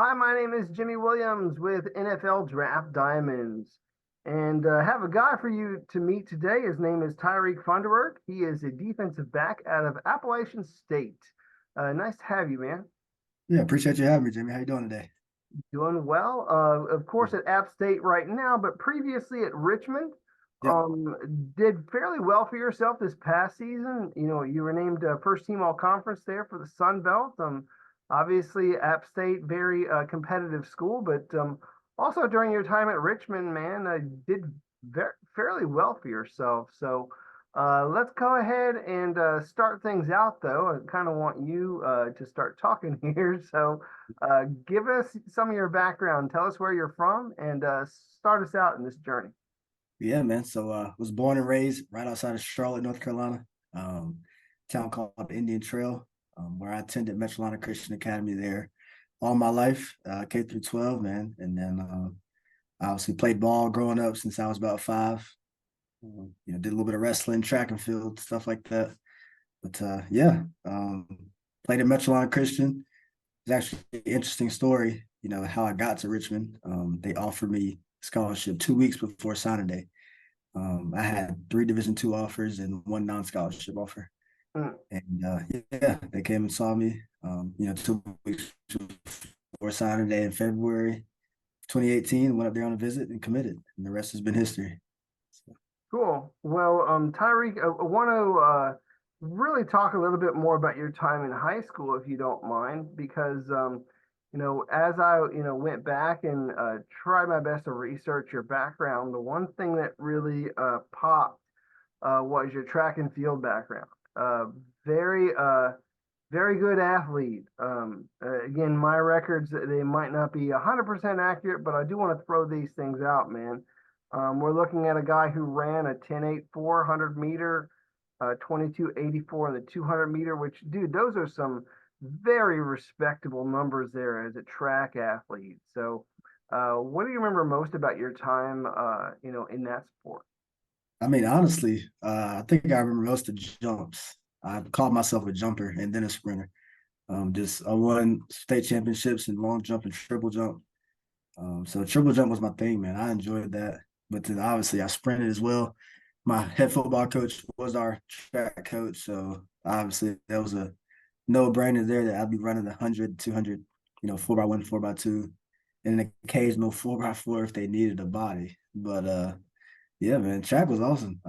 Hi, my name is Jimmy Williams with NFL Draft Diamonds, and have a guy for you to meet today. His name is Tyrek Funderburk. He is a defensive back out of Appalachian State. Nice to have you, man. Yeah, appreciate you having me, Jimmy. How you doing today? Doing well. Of course, at App State right now, but previously at Richmond. Yep. Did fairly well for yourself this past season. You know, you were named first team all conference there for the Sun Belt. Obviously, App State, very competitive school, but also during your time at Richmond, man, did fairly well for yourself. So let's go ahead and start things out, though. I kind of want you to start talking here. So give us some of your background. Tell us where you're from and start us out in this journey. Yeah, man. So was born and raised right outside of Charlotte, North Carolina, town called Indian Trail, where I attended Metrolina Christian Academy there all my life, K through 12, man. And then I obviously played ball growing up since I was about 5. Did a little bit of wrestling, track and field, stuff like that. But yeah, played at Metrolina Christian. It's actually an interesting story, how I got to Richmond. They offered me scholarship 2 weeks before signing day. I had 3 Division II offers and 1 non-scholarship offer. Mm. And yeah, they came and saw me, 2 weeks before signing day in February 2018, went up there on a visit and committed. And the rest has been history. So. Cool. Well, Tyreek, I want to really talk a little bit more about your time in high school, if you don't mind, because as I went back and tried my best to research your background, the one thing that really popped was your track and field background. Very very good athlete. Again, my records, they might not be 100% accurate, but I do want to throw these things out, man. We're looking at a guy who ran a 10.8 400 meter, 22.84 in the 200 meter, which, dude, those are some very respectable numbers there as a track athlete. So, what do you remember most about your time, in that sport? I mean, honestly, I think I remember most of the jumps. I called myself a jumper and then a sprinter. I won state championships in long jump and triple jump. So triple jump was my thing, man. I enjoyed that. But then obviously I sprinted as well. My head football coach was our track coach. So obviously that was a no-brainer there that I'd be running 100, 200, 4x1, 4x2, and an occasional 4x4 if they needed a body. But yeah, man, track was awesome.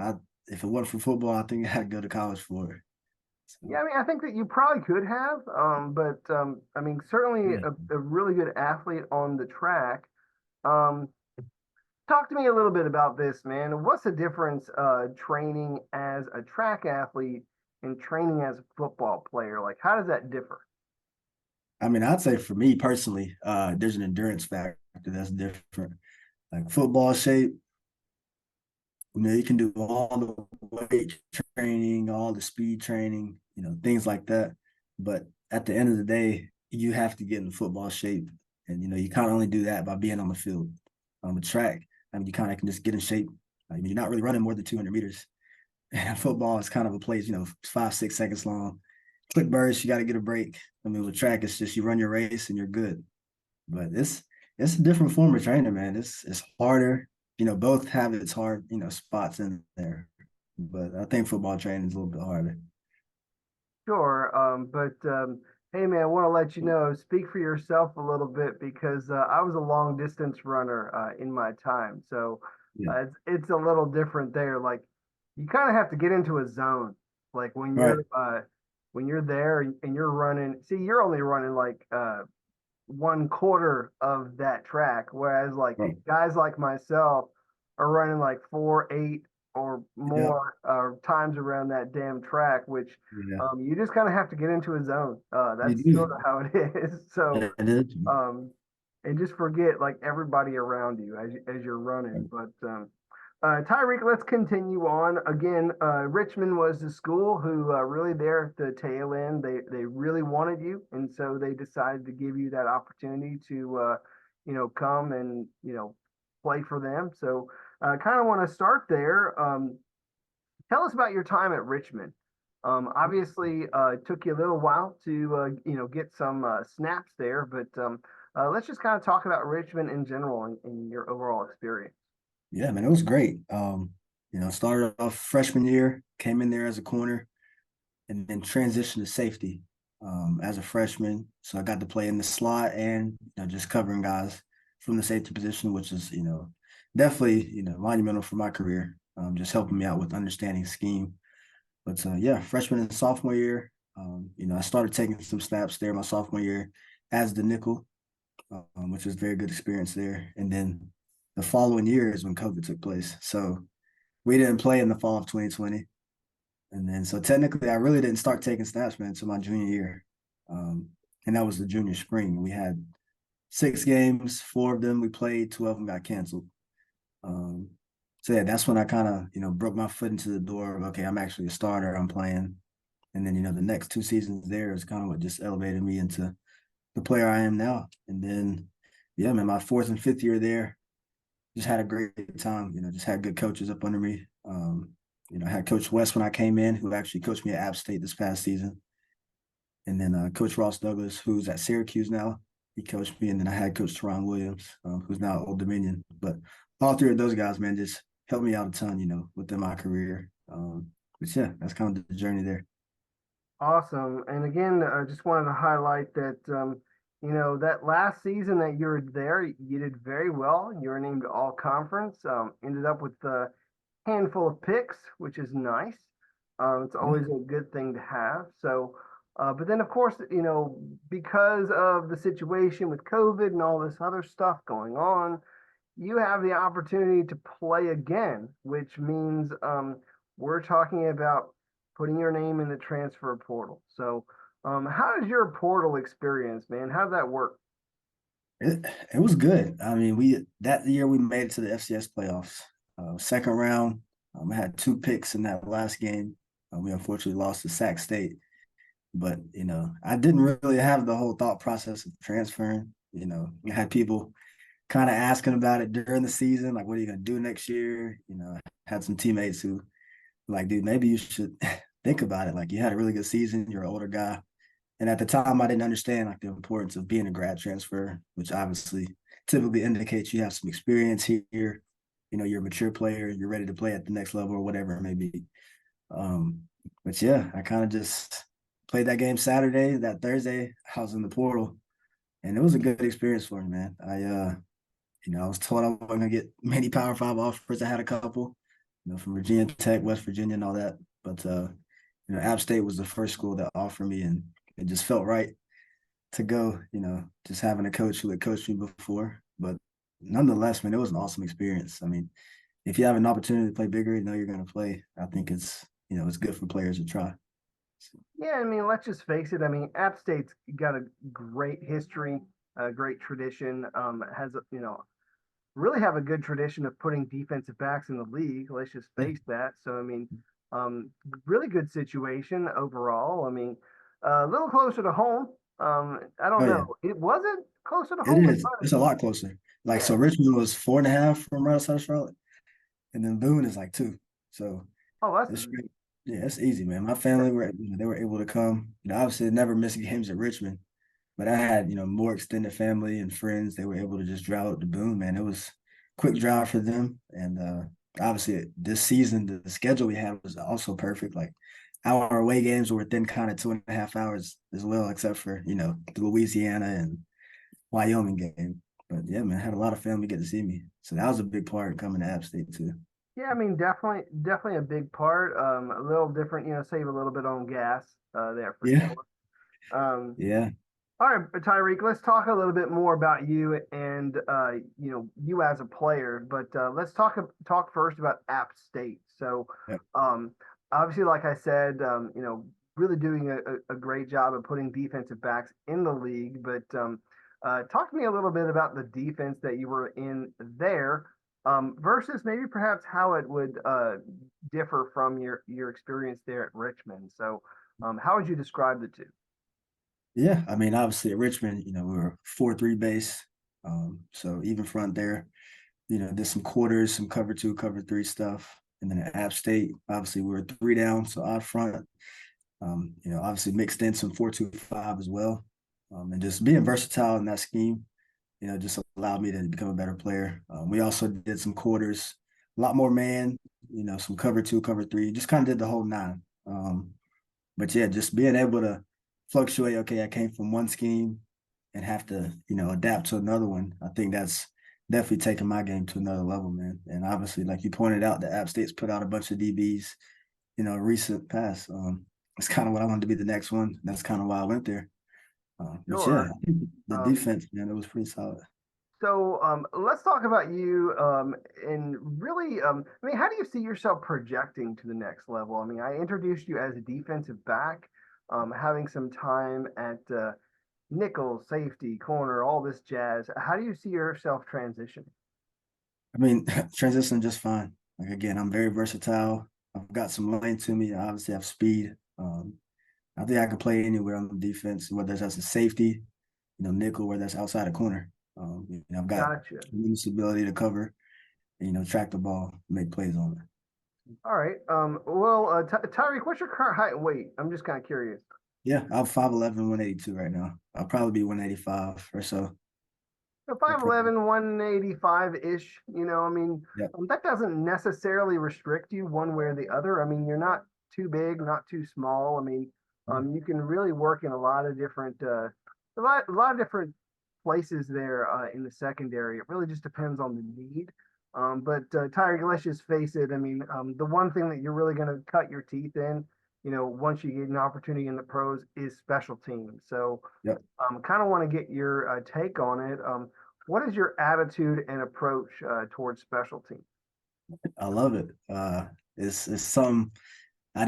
If it wasn't for football, I think I'd go to college for it. Yeah, So I mean, I think that you probably could have, but I mean, certainly yeah. a really good athlete on the track. Um, Talk to me a little bit about this, man. What's the difference training as a track athlete and training as a football player? Like, how does that differ? I mean, I'd say for me personally, there's an endurance factor that's different. Like football shape, you can do all the weight training, all the speed training, things like that. But at the end of the day, you have to get in football shape. And, you can't only do that by being on the field. On the track, I mean, you kind of can just get in shape. I mean, you're not really running more than 200 meters. And football is kind of a place, 5, 6 seconds long. Quick burst, you got to get a break. I mean, with track, it's just you run your race and you're good. But it's a different form of training, man. It's harder. Both have its hard, spots in there. But I think football training is a little bit harder. Sure, but hey, man, I want to let you know, speak for yourself a little bit because I was a long distance runner in my time, so Yeah. it's a little different there. Like, you kind of have to get into a zone, like Right. when you're there and you're running. See, you're only running like 1/4 of that track, whereas like Right. guys like myself are running like 4, 8 or Yeah. more times around that damn track, which Yeah. you just kind of have to get into a zone. You That's sort do. of how it is. So, It is. and just forget like everybody around you as you're running. But Tyreek, let's continue on. Again, Richmond was the school who really there at the tail end. They really wanted you, and so they decided to give you that opportunity to come and play for them. So I kind of want to start there. Tell us about your time at Richmond. Obviously, it took you a little while to get some snaps there, but let's just kind of talk about Richmond in general and your overall experience. Yeah, man, it was great. Started off freshman year, came in there as a corner, and then transitioned to safety as a freshman. So I got to play in the slot and just covering guys from the safety position, which is definitely monumental for my career. Just helping me out with understanding scheme. But yeah, freshman and sophomore year, I started taking some snaps there my sophomore year as the nickel, which was a very good experience there. And then the following year is when COVID took place. So we didn't play in the fall of 2020. And then, so technically, I really didn't start taking snaps, man, until my junior year. And that was the junior spring. We had 6 games, 4 of them we played, 2 of them got canceled. So yeah, that's when I kind of, broke my foot into the door of, okay, I'm actually a starter, I'm playing. And then, the next 2 seasons there is kind of what just elevated me into the player I am now. And then, yeah, man, my 4th and 5th year there, just had a great time, just had good coaches up under me. I had Coach West when I came in, who actually coached me at App State this past season. And then Coach Ross Douglas, who's at Syracuse now, he coached me. And then I had Coach Teron Williams, who's now at Old Dominion. But all 3 of those guys, man, just helped me out a ton, within my career. But yeah, that's kind of the journey there. Awesome. And again, I just wanted to highlight that, that last season that you were there, you did very well. You were named all conference, ended up with a handful of picks, which is nice. It's Yeah. always a good thing to have. So, but then of course, because of the situation with COVID and all this other stuff going on, you have the opportunity to play again, which means we're talking about putting your name in the transfer portal. So, how does your portal experience, man? How did that work? It was good. I mean, we that year we made it to the FCS playoffs. Second round, I had 2 picks in that last game. We unfortunately lost to Sac State, but I didn't really have the whole thought process of transferring. We had people kind of asking about it during the season, like, what are you gonna do next year? I had some teammates who like, dude, maybe you should think about it. Like, you had a really good season, you're an older guy. And at the time I didn't understand like the importance of being a grad transfer, which obviously typically indicates you have some experience here, you're a mature player, you're ready to play at the next level or whatever it may be. Um, but yeah, I kind of just played that game Saturday. That Thursday, I was in the portal, and it was a good experience for me, man. I was told I wasn't gonna get many Power Five offers. I had a couple, from Virginia Tech, West Virginia, and all that. But App State was the first school that offered me, and it just felt right to go. Just having a coach who had coached me before. But nonetheless, man, it was an awesome experience. I mean, if you have an opportunity to play bigger, you're going to play. I think it's good for players to try. Yeah, I mean, let's just face it. I mean, App State's got a great history, a great tradition. Has really have a good tradition of putting defensive backs in the league. Let's just Yeah, face that. So, I mean, really good situation overall. I mean, a little closer to home. I don't oh know. yeah, It wasn't closer to it home. is. It's a lot closer. Like, Yeah. so Richmond was 4.5 from right outside of Charlotte, and then Boone is like 2. So Oh, that's it's straight. Yeah, it's easy, man. My family were they were able to come. Obviously never missed games at Richmond, but I had more extended family and friends. They were able to just drive up to Boone, man. It was a quick drive for them, and obviously this season the schedule we had was also perfect. Like, our away games were within kind of 2.5 hours as well, except for the Louisiana and Wyoming game. But yeah, man, I had a lot of family get to see me, so that was a big part of coming to App State too. yeah. I mean, definitely a big part. A little different. Save a little bit on gas there for Yeah, sure. Um, yeah, All right, Tyreek, let's talk a little bit more about you and you as a player. But let's talk first about App State. So, yeah. um, obviously, like I said, really doing a great job of putting defensive backs in the league. But talk to me a little bit about the defense that you were in there versus maybe perhaps how it would differ from your experience there at Richmond. So, how would you describe the two? Yeah, I mean, obviously at Richmond, we were 4-3 base. So even front there, did some quarters, some cover 2, cover 3 stuff. And then at App State, obviously we were 3 down, so odd front. Obviously mixed in some 4-2-5 as well. And just being versatile in that scheme. just allowed me to become a better player. We also did some quarters, a lot more man, some cover two, cover three, just kind of did the whole nine. But yeah, just being able to fluctuate. Okay, I came from one scheme and have to, adapt to another one. I think that's definitely taking my game to another level, man. And obviously, like you pointed out, the App State's put out a bunch of DBs, recent past. It's kind of what I wanted to be the next one. That's kind of why I went there. But yeah, Sure. the Um, defense, man, it was pretty solid. so let's talk about you and really, I mean, how do you see yourself projecting to the next level? I mean, I introduced you as a defensive back, having some time at nickel, safety, corner, all this jazz. How do you see yourself transitioning? I mean, transition just fine. Like again, I'm very versatile. I've got some lane to me. I obviously have speed. I think I can play anywhere on the defense, whether that's a safety, nickel, whether that's outside a corner. I've got Gotcha. tremendous ability to cover, and, track the ball, make plays on it. All right. Well, Tyreek, what's your current height and weight? I'm just kind of curious. Yeah, I'm 5'11", 182 right now. I'll probably be 185 or so. So I'll probably, 5'11", 185-ish, I mean, yeah. that doesn't necessarily restrict you one way or the other. I mean, you're not too big, not too small. I mean, you can really work in a lot of different, a lot of different places there in the secondary. It really just depends on the need. But Tyreek, let's just face it. I mean, the one thing that you're really going to cut your teeth in, once you get an opportunity in the pros is special teams. So Yep. kind of want to get your take on it. What is your attitude and approach towards special teams? I love it. It's something I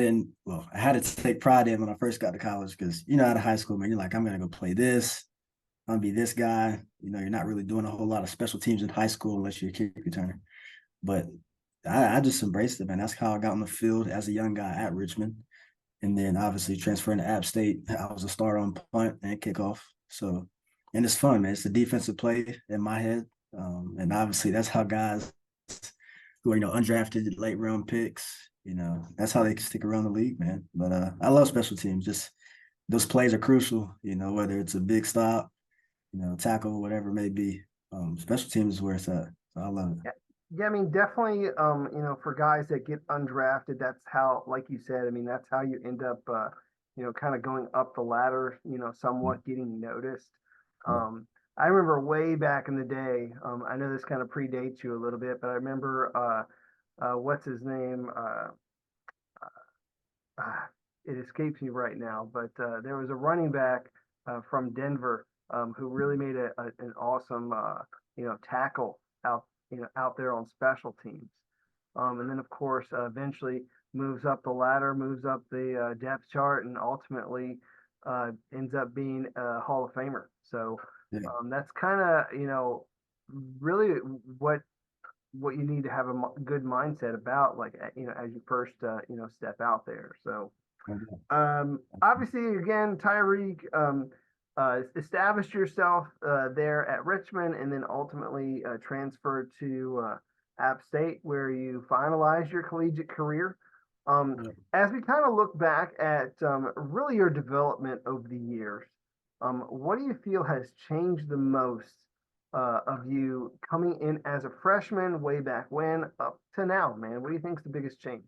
had to take pride in when I first got to college because, out of high school, man, you're like, I'm going to go play this. I'm going to be this guy. You're not really doing a whole lot of special teams in high school unless you're a kick returner. But I just embraced it, man. That's how I got on the field as a young guy at Richmond. And then obviously transferring to App State, I was a starter on punt and kickoff. So, and it's fun, man. It's a defensive play in my head. And obviously that's how guys who are, undrafted late round picks, that's how they can stick around the league, man. But I love special teams. Just those plays are crucial, whether it's a big stop, tackle, whatever it may be. Special teams is where it's at. So I love it. Yeah, yeah, I mean, definitely, for guys that get undrafted, that's how, like you said, I mean, that's how you end up, kind of going up the ladder, Yeah. somewhat getting noticed. Yeah. I remember way back in the day, I know this kind of predates you a little bit, but I remember, what's his name? Uh, it escapes me right now, but there was a running back from Denver who really made an awesome, tackle out there on special teams. And then, of course, eventually moves up the ladder, moves up the depth chart, and ultimately ends up being a Hall of Famer. So Yeah. that's kind of, really what you need to have a good mindset about, like, as you first, step out there. So obviously, again, Tyreek, established yourself there at Richmond and then ultimately transferred to App State, where you finalized your collegiate career. Yeah. As we kind of look back at really your development over the years, what do you feel has changed the most of you coming in as a freshman way back when up to now, man? What do you think is the biggest change?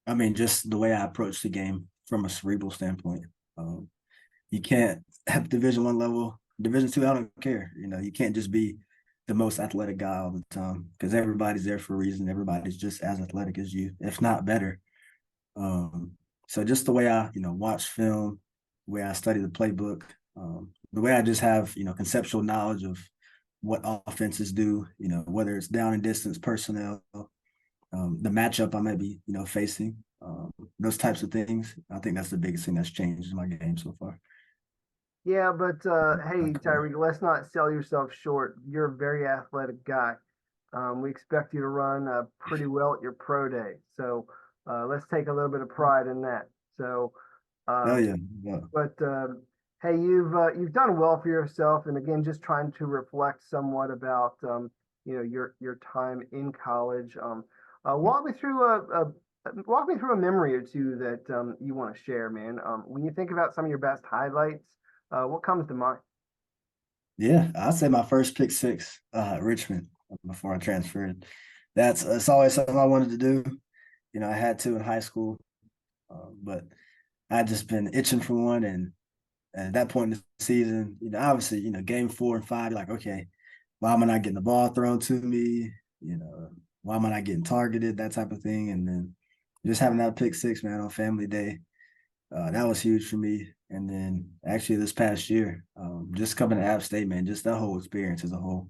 I mean, just the way I approach the game from a cerebral standpoint. Um, you can't at Division 1 level, Division 2. I don't care. You can't just be the most athletic guy all the time because everybody's there for a reason. Everybody's just as athletic as you, if not better. Um, so just the way I, watch film, the way I study the playbook, the way I just have, conceptual knowledge of what offenses do, whether it's down and distance personnel, the matchup I might be, facing, those types of things. I think that's the biggest thing that's changed in my game so far. Yeah, but My hey, career. Tyreek, let's not sell yourself short. You're a very athletic guy. We expect you to run pretty well at your pro day. So let's take a little bit of pride in that. So, Oh um, yeah, yeah, but hey, you've done well for yourself, and again, just trying to reflect somewhat about your time in college. yeah. Walk me through a memory or two that you want to share, man. When you think about some of your best highlights, what comes to mind? Yeah, I'd say my first pick six, Richmond, before I transferred. That's always something I wanted to do. I had to in high school, but I just been itching for one. And at that point in the season, obviously, game 4 and 5, you're like, okay, why am I not getting the ball thrown to me? Why am I not getting targeted? That type of thing. And then just having that pick six, man, on family day, that was huge for me. And then actually this past year, just coming to App State, man, just that whole experience as a whole,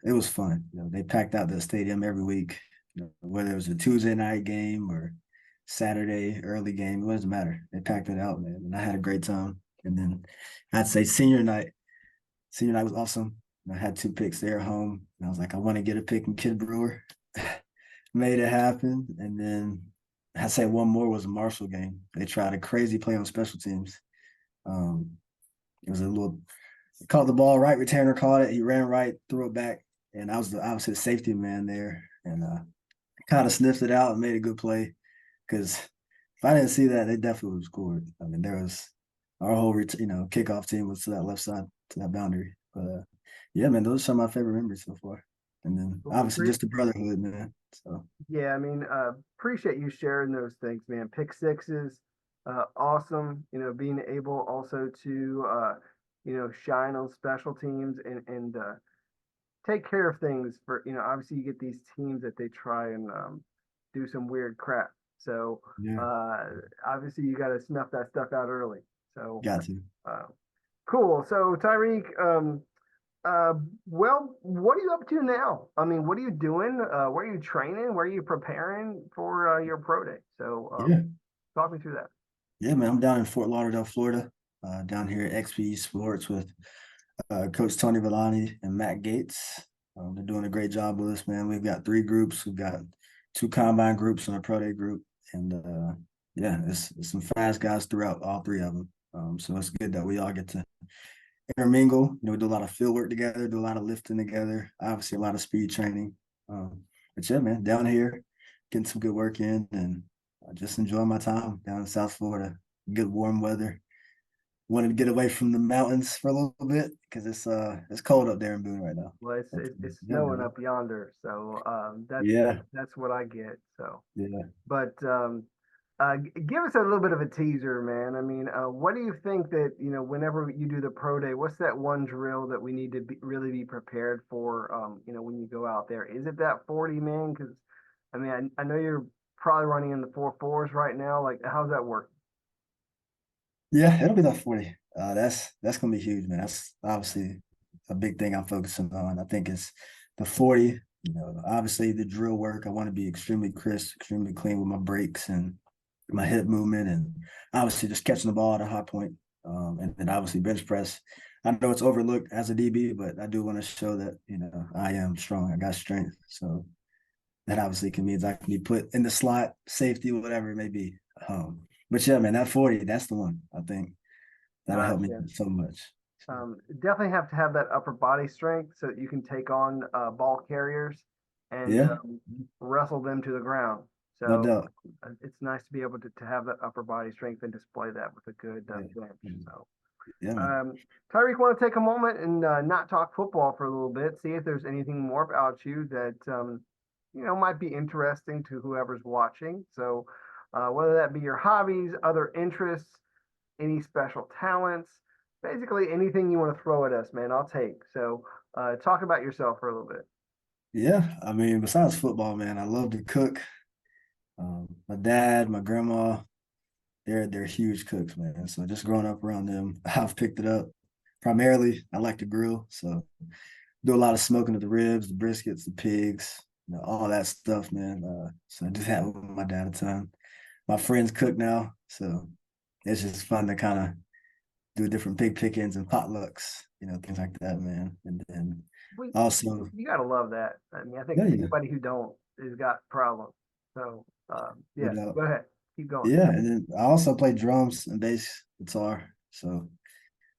it was fun. They packed out the stadium every week, whether it was a Tuesday night game or Saturday early game, it doesn't matter. They packed it out, man, and I had a great time. And then I'd say senior night. Senior night was awesome. I had 2 picks there at home, and I was like, I want to get a pick in Kid Brewer. Made it happen, and then I'd say one more was a Marshall game. They tried a crazy play on special teams. Um, it was a little caught the ball right, returner caught it. He ran right, threw it back, and I was obviously the safety man there, and kind of sniffed it out and made a good play. Because if I didn't see that, they definitely would have scored. I mean, there was our whole kickoff team was to that left side to that boundary. But yeah, man, those are some of my favorite memories so far. And then obviously just the brotherhood, man. So Yeah, I mean, appreciate you sharing those things, man. Pick sixes, awesome. Being able also to, shine on special teams and take care of things for, obviously you get these teams that they try and do some weird crap. So yeah, uh, obviously you got to snuff that stuff out early. So got to. uh, cool. So Tyreek, uh, well, what are you up to now? I mean, what are you doing? Where are you training? Where are you preparing for your pro day? So, Yeah. talk me through that. Yeah, man. I'm down in Fort Lauderdale, Florida, down here at XP Sports with Coach Tony Villani and Matt Gates. They're doing a great job with us, man. We've got 3 groups. We've got 2 combine groups and a pro day group. And yeah, it's some fast guys throughout all 3 of them. So it's good that we all get to intermingle. We do a lot of field work together, do a lot of lifting together, obviously a lot of speed training. But yeah, man, down here, getting some good work in and just enjoying my time down in South Florida. Good warm weather. Wanted to get away from the mountains for a little bit because it's cold up there in Boone right now. Well, it's But, it's, it's yeah, snowing man. up yonder, so Yeah, that's what I get. So, yeah. but give us a little bit of a teaser, man. I mean, what do you think that whenever you do the pro day, what's that one drill that we need to really be prepared for? When you go out there, is it that 40 man? Because I mean, I know you're probably running in the 4.4s right now. Like, how's that work? Yeah, it'll be that 40. That's gonna be huge, man. That's obviously a big thing I'm focusing on. I think it's the 40. Obviously the drill work. I want to be extremely crisp, extremely clean with my breaks and my hip movement, and obviously just catching the ball at a high point. And then obviously bench press. I know it's overlooked as a DB, but I do want to show that I am strong. I got strength, so that obviously can means I can be put in the slot, safety, whatever it may be. But yeah, man, that 40, that's the one. I think that'll help me Gotcha. so much. Definitely have to have that upper body strength so that you can take on ball carriers and Yeah, wrestle them to the ground. no So doubt. it's nice to be able to have that upper body strength and display that with a good Yeah, bench. So, yeah, man. um, Tyreek, want to take a moment and not talk football for a little bit, see if there's anything more about you that might be interesting to whoever's watching. So, whether that be your hobbies, other interests, any special talents, basically anything you want to throw at us, man, I'll take. So, talk about yourself for a little bit. Yeah, I mean, besides football, man, I love to cook. My dad, my grandma, they're huge cooks, man. So just growing up around them, I've picked it up. Primarily, I like to grill, so do a lot of smoking of the ribs, the briskets, the pigs, all that stuff, man. So I do that with my dad a ton. My friends cook now, so it's just fun to kind of do different pig pickings and potlucks, things like that, man. And then We, also, you gotta love that. I mean, I think yeah, yeah, anybody who don't has got problems. So, no yes, doubt. go ahead, keep going. Yeah, and then I also play drums and bass guitar. So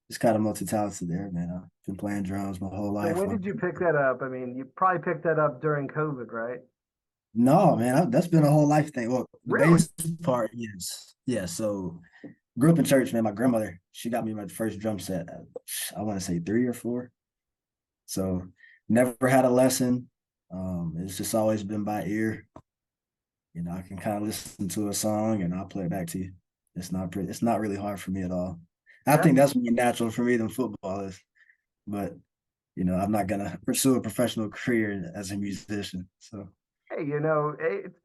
it's kind of multi-talented there, man. I've been playing drums my whole So life. when did you pick that up? I mean, you probably picked that up during COVID, right? No, man, that's been a whole life thing. Well, the Really? bass part, yes. Yeah, so Grew up in church, man. My grandmother, she got me my first drum set at, I want to say 3 or 4. So never had a lesson. It's just always been by ear. I can kind of listen to a song and I'll play it back to you. It's not really hard for me at all. I That's think that's more natural for me than football is. But I'm not gonna pursue a professional career as a musician. So hey,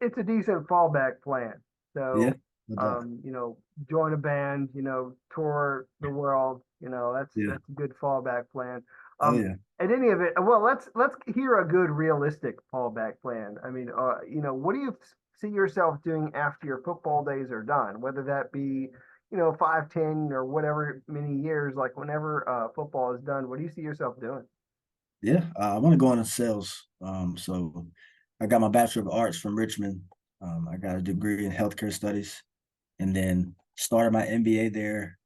it's a decent fallback plan. yeah, So, no doubt. join a band, tour the world, Yeah. that's a good fallback plan. Oh Um, yeah. at any of it, well, let's hear a good realistic fallback plan. I mean, what do you see yourself doing after your football days are done? Whether that be, 5, 10, or whatever many years, like whenever football is done, what do you see yourself doing? Yeah. I want to go into sales. So I got my Bachelor of Arts from Richmond. I got a degree in healthcare studies, and then started my MBA there.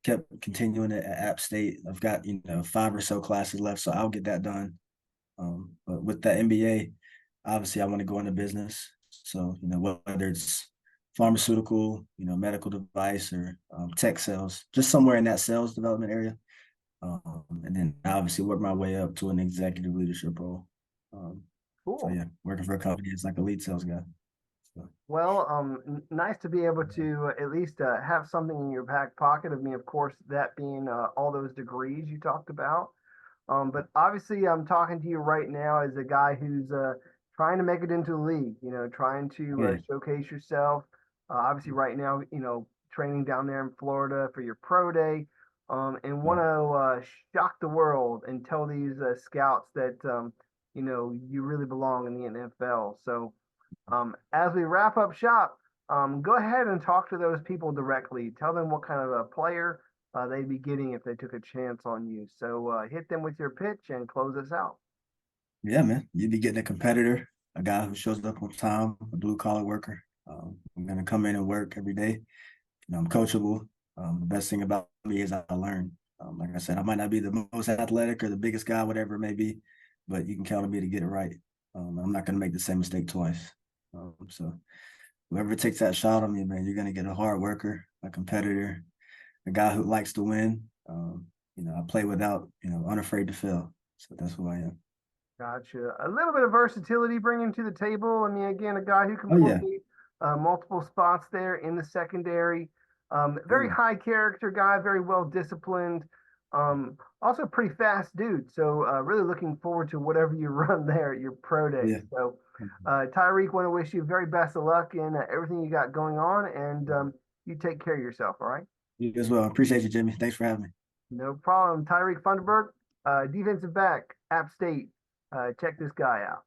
Kept continuing it at App State. I've got 5 or so classes left, so I'll get that done. But with that MBA, obviously I want to go into business. So whether it's pharmaceutical, medical device, or tech sales, just somewhere in that sales development area. And then obviously work my way up to an executive leadership role. So Cool. yeah, working for a company as like a lead sales guy. So, Well, nice to be able to at least have something in your back pocket. Of me, of course, that being all those degrees you talked about. But obviously, I'm talking to you right now as a guy who's trying to make it into the league. Trying to yeah, showcase yourself. Obviously, right now, training down there in Florida for your pro day, and want yeah, to shock the world and tell these scouts that you really belong in the NFL. So. As we wrap up shop, go ahead and talk to those people directly. Tell them what kind of a player they'd be getting if they took a chance on you. So hit them with your pitch and close us out. yeah, man. You'd be getting a competitor, a guy who shows up on time, a blue collar worker. I'm gonna come in and work every day. I'm coachable. The best thing about me is I learn. Like I said, I might not be the most athletic or the biggest guy, whatever it may be, but you can count on me to get it right. I'm not going to make the same mistake twice. So whoever takes that shot on me, man, you're going to get a hard worker, a competitor, a guy who likes to win. I play without, unafraid to fail. So that's who I am. Gotcha. A little bit of versatility bringing to the table. I mean, again, a guy who can Oh yeah. play multiple spots there in the secondary. Oh Very yeah. high character guy, very well disciplined. Also a pretty fast dude. So really looking forward to whatever you run there at your pro day. Yeah. So Tyrek, want to wish you very best of luck in everything you got going on, and you take care of yourself. All right. You as well. Appreciate you, Jimmy. Thanks for having me. No problem. Tyrek Funderburk, defensive back, App State. Check this guy out.